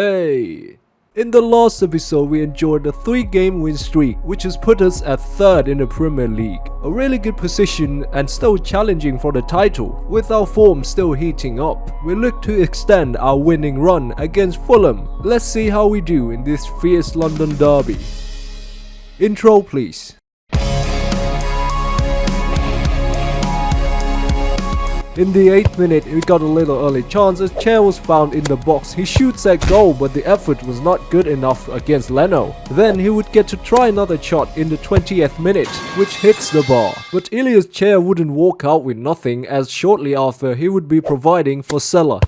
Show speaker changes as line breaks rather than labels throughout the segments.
Hey! In the last episode we enjoyed a 3-game win streak which has put us at 3rd in the Premier League. A really good position and still challenging for the title. With our form still heating up, we look to extend our winning run against Fulham. Let's see how we do in this fierce London derby. Intro please. In the 8th minute, we got a little early chance as Chair was found in the box. He shoots at goal, but the effort was not good enough against Leno. Then he would get to try another shot in the 20th minute, which hits the bar. But Ilias Chair wouldn't walk out with nothing, as shortly after he would be providing for Cesar.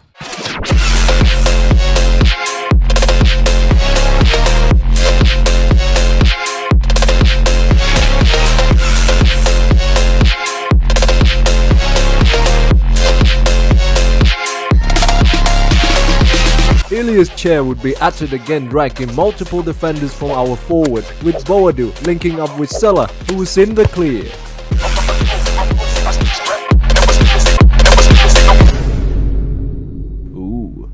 Ilias Chair would be at it again, dragging multiple defenders from our forward, with Boadu linking up with Cesar, who was in the clear. Ooh.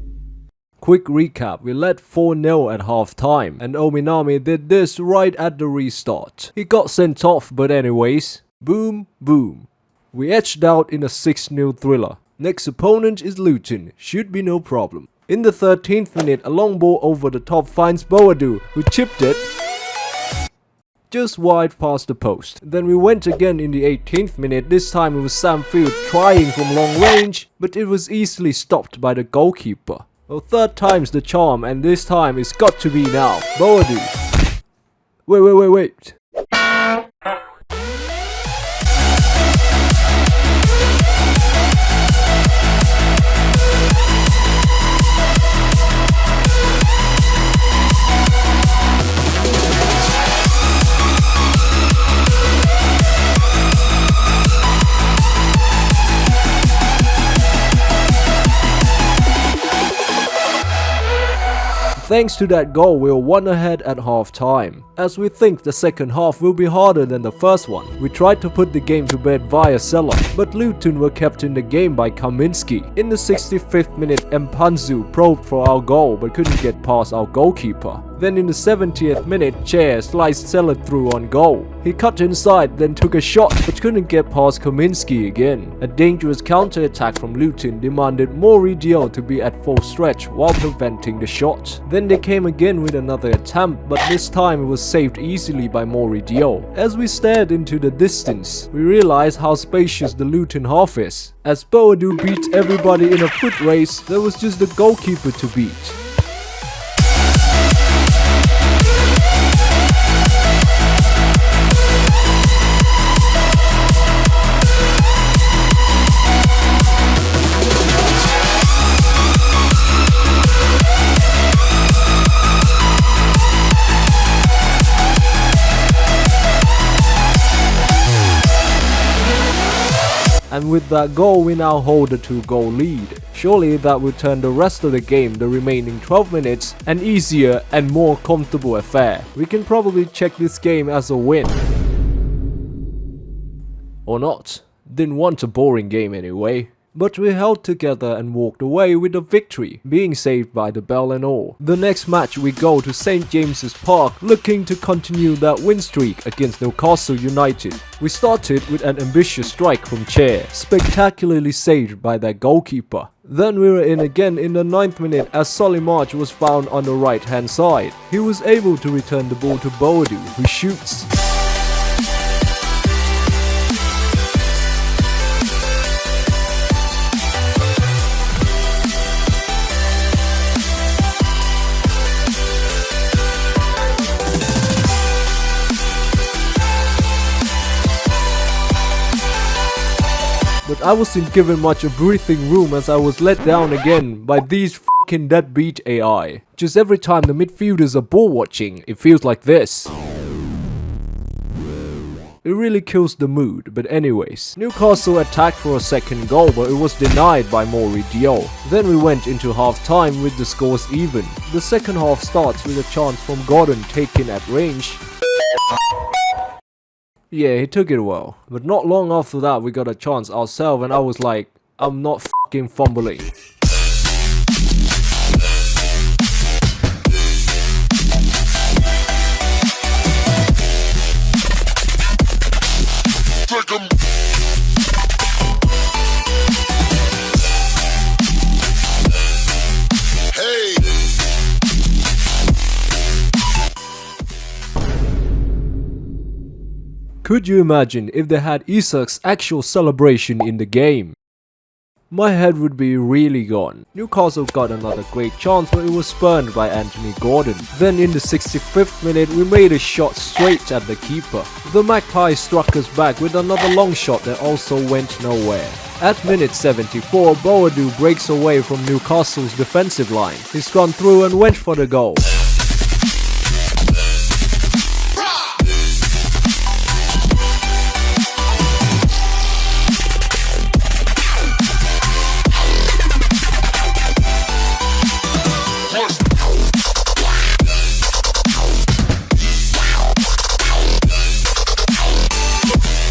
Quick recap, we led 4-0 at half time, and Ominami did this right at the restart. He got sent off, but anyways, boom, boom. We edged out in a 6-0 thriller. Next opponent is Luton, should be no problem. In the 13th minute, a long ball over the top finds Boadu, who chipped it just wide past the post. Then we went again in the 18th minute. This time it was Sam Field trying from long range, but it was easily stopped by the goalkeeper. Well, third time's the charm, and this time it's got to be now. Boadu. Wait. Thanks to that goal, we were 1 ahead at half time. As we think the second half will be harder than the first one, we tried to put the game to bed via Cesar, but Luton were kept in the game by Kaminski. In the 65th minute, Mpanzu probed for our goal but couldn't get past our goalkeeper. Then in the 70th minute, Chair sliced Cesar through on goal. He cut inside, then took a shot but couldn't get past Kaminski again. A dangerous counter-attack from Luton demanded Julio to be at full stretch while preventing the shot. Then they came again with another attempt, but this time it was saved easily by Julio. As we stared into the distance, we realized how spacious the Luton half is. As Boadu beat everybody in a foot race, there was just the goalkeeper to beat. And with that goal, we now hold a 2-goal lead. Surely that will turn the rest of the game, the remaining 12 minutes, an easier and more comfortable affair. We can probably check this game as a win. Or not. Didn't want a boring game anyway. But we held together and walked away with a victory, being saved by the bell and all. The next match we go to St James's Park, looking to continue that win streak against Newcastle United. We started with an ambitious strike from Chair, spectacularly saved by their goalkeeper. Then we were in again in the 9th minute as Solly March was found on the right hand side. He was able to return the ball to Boadu, who shoots. But I wasn't given much of breathing room as I was let down again by these fucking deadbeat AI. Just every time the midfielders are ball watching, it feels like this. It really kills the mood, but anyways. Newcastle attacked for a second goal, but it was denied by Julio. Then we went into half time with the scores even. The second half starts with a chance from Gordon taken at range. Yeah, he took it well. But not long after that, we got a chance ourselves and I was like, I'm not fucking fumbling. Could you imagine if they had Isak's actual celebration in the game? My head would be really gone. Newcastle got another great chance, but it was spurned by Anthony Gordon. Then in the 65th minute, we made a shot straight at the keeper. The Magpies struck us back with another long shot that also went nowhere. At minute 74, Boadu breaks away from Newcastle's defensive line. He's gone through and went for the goal.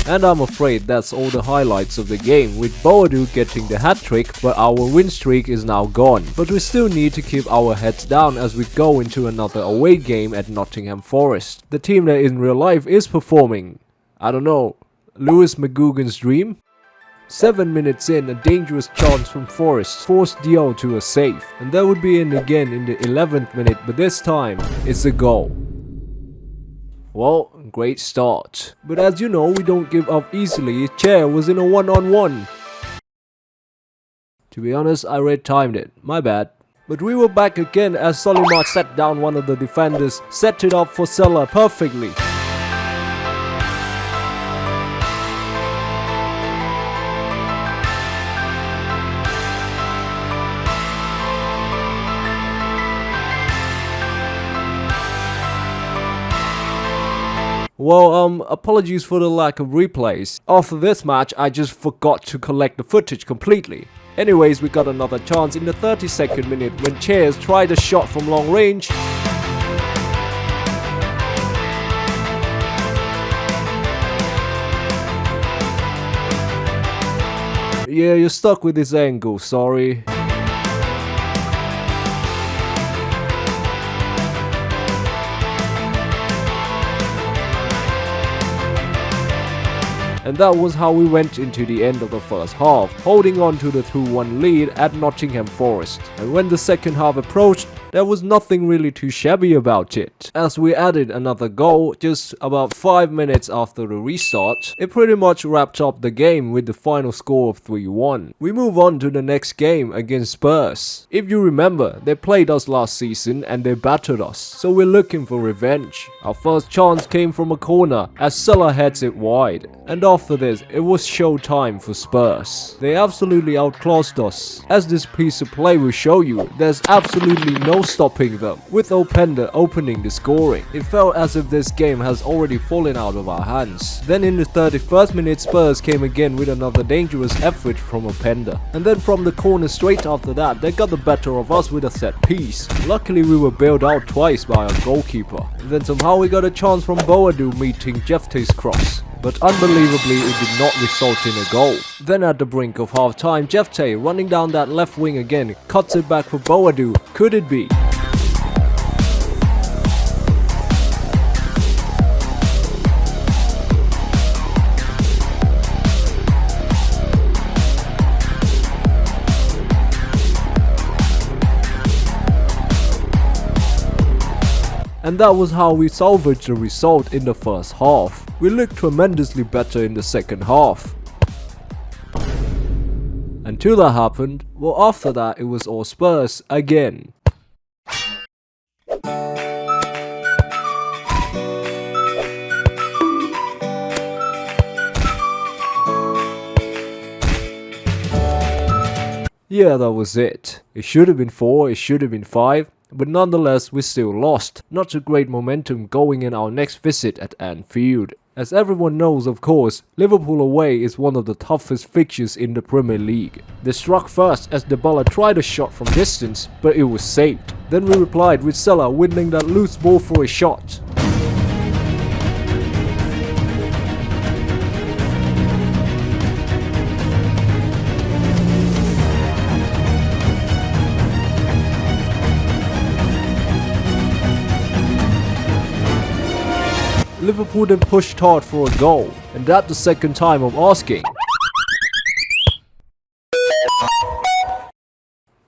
And I'm afraid that's all the highlights of the game, with Boadu getting the hat-trick, but our win streak is now gone. But we still need to keep our heads down as we go into another away game at Nottingham Forest. The team that in real life is performing, I don't know, Lewis McGugan's dream? 7 minutes in, a dangerous chance from Forest forced Dio to a save, and that would be in again in the 11th minute, but this time, it's a goal. Well, great start. But as you know, we don't give up easily. His chair was in a one-on-one. To be honest, I red-timed it. My bad. But we were back again as Solimar set down one of the defenders, set it up for Cesar perfectly. Well, apologies for the lack of replays. After this match, I just forgot to collect the footage completely. Anyways, we got another chance in the 32nd minute when Chairs tried a shot from long range. Yeah, you're stuck with this angle, sorry. And that was how we went into the end of the first half, holding on to the 2-1 lead at Nottingham Forest. And when the second half approached, there was nothing really too shabby about it. As we added another goal just about 5 minutes after the restart, it pretty much wrapped up the game with the final score of 3-1. We move on to the next game against Spurs. If you remember, they played us last season and they battered us, so we're looking for revenge. Our first chance came from a corner as Cesar heads it wide. And after this, it was show time for Spurs. They absolutely outclassed us. As this piece of play will show you, there's absolutely no stopping them, with Openda opening the scoring. It felt as if this game has already fallen out of our hands. Then in the 31st minute, Spurs came again with another dangerous effort from Openda. And then from the corner straight after that, they got the better of us with a set piece. Luckily we were bailed out twice by our goalkeeper. And then somehow we got a chance from Boadu meeting Jeffte's cross. But unbelievably, it did not result in a goal. Then at the brink of half-time, Jeffte, running down that left wing again, cuts it back for Boadu. Could it be? And that was how we salvaged the result in the first half. We looked tremendously better in the second half. Until that happened, well, after that it was all Spurs again. Yeah, that was it. It should have been 4, it should have been 5. But nonetheless, we still lost. Not a great momentum going in our next visit at Anfield. As everyone knows, of course, Liverpool away is one of the toughest fixtures in the Premier League. They struck first as Dybala tried a shot from distance, but it was saved. Then we replied with Cesar winning that loose ball for a shot. Liverpool then pushed hard for a goal, and that's the second time I'm asking.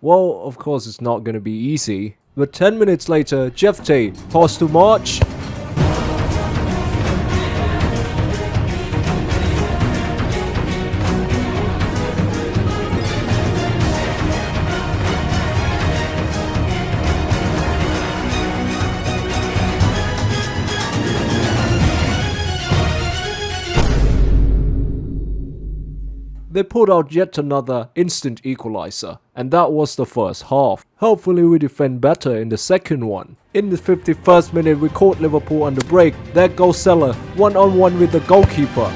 Well, of course it's not gonna be easy, but 10 minutes later, Jeffte passed to March. they pulled out yet another instant equalizer, and that was the first half. Hopefully we defend better in the second one. In the 51st minute we caught Liverpool on the break. There goes Cesar, one-on-one with the goalkeeper.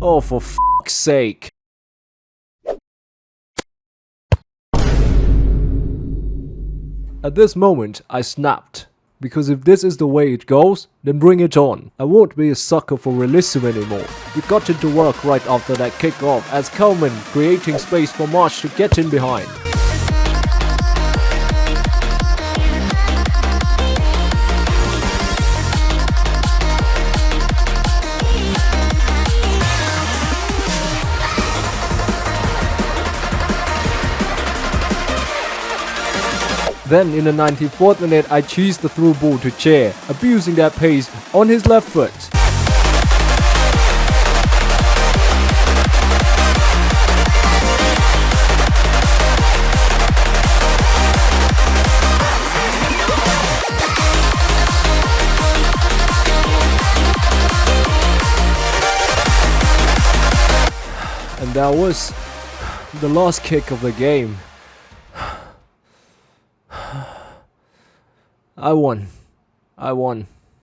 Oh, for f***'s sake. At this moment, I snapped. Because if this is the way it goes, then bring it on. I won't be a sucker for realism anymore. We got into work right after that kick-off as Coleman creating space for March to get in behind. Then in the 94th minute I cheesed the through ball to Che, abusing that pace on his left foot. And that was the last kick of the game. I won.